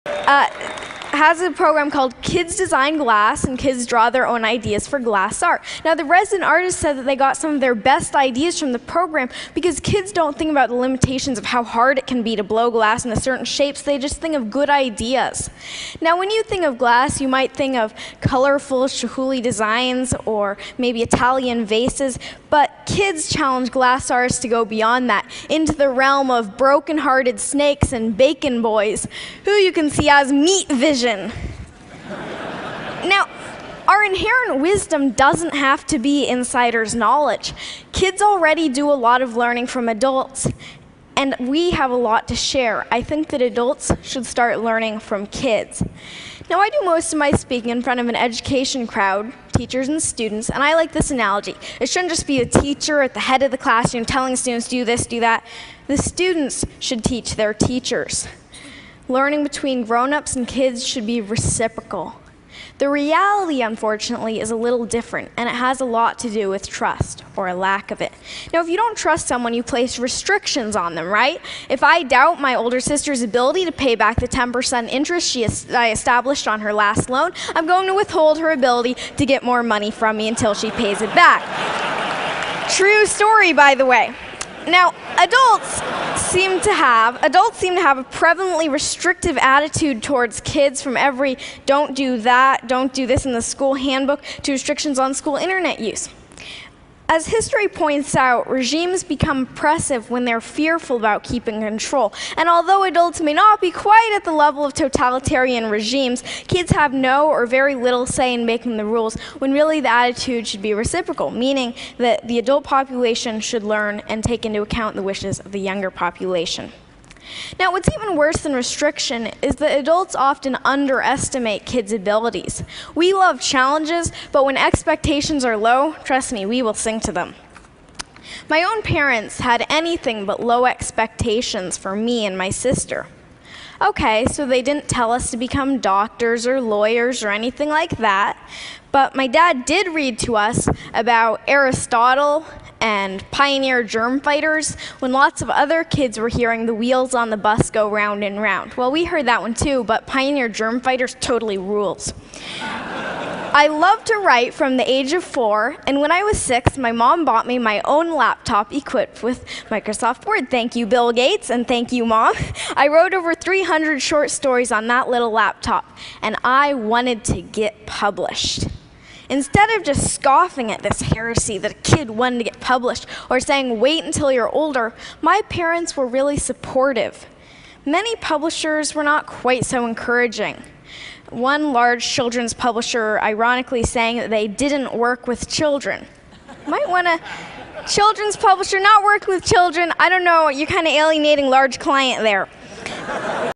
has a program called Kids Design Glass, and kids draw their own ideas for glass art. Now, the resident artist said that they got some of their best ideas from the program because kids don't think about the limitations of how hard it can be to blow glass into certain shapes. They just think of good ideas. Now, when you think of glass, you might think of colorful Chihuly designs or maybe Italian vases, but kids challenge glass artists to go beyond that, into the realm of broken-hearted snakes and bacon boys, who you can see as meat vision. Now, our inherent wisdom doesn't have to be insider's knowledge. Kids already do a lot of learning from adults, and we have a lot to share. I think that adults should start learning from kids. Now, I do most of my speaking in front of an education crowd, teachers and students, and I like this analogy. It shouldn't just be a teacher at the head of the classroom telling students, do this, do that. The students should teach their teachers. Learning between grown-ups and kids should be reciprocal. The reality, unfortunately, is a little different, and it has a lot to do with trust, or a lack of it. Now, if you don't trust someone, you place restrictions on them, right? If I doubt my older sister's ability to pay back the 10% interest I established on her last loan, I'm going to withhold her ability to get more money from me until she pays it back. True story, by the way. Now, adults seem to have a prevalently restrictive attitude towards kids, from every don't do that, don't do this in the school handbook, to restrictions on school internet use. As history points out, regimes become oppressive when they're fearful about keeping control. And although adults may not be quite at the level of totalitarian regimes, kids have no or very little say in making the rules, when really the attitude should be reciprocal, meaning that the adult population should learn and take into account the wishes of the younger population. Now, what's even worse than restriction is that adults often underestimate kids' abilities. We love challenges, but when expectations are low, trust me, we will sing to them. My own parents had anything but low expectations for me and my sister. Okay, so they didn't tell us to become doctors or lawyers or anything like that, but my dad did read to us about Aristotle and pioneer germ fighters when lots of other kids were hearing the wheels on the bus go round and round. Well, we heard that one too, but pioneer germ fighters totally rules. I loved to write from the age of 4, and when I was 6, my mom bought me my own laptop equipped with Microsoft Word. Thank you, Bill Gates, and thank you, Mom. I wrote over 300 short stories on that little laptop, and I wanted to get published. Instead of just scoffing at this heresy that a kid wanted to get published, or saying, wait until you're older, my parents were really supportive. Many publishers were not quite so encouraging. One large children's publisher ironically saying that they didn't work with children. Might want a children's publisher not working with children. I don't know, you're kind of alienating large client there.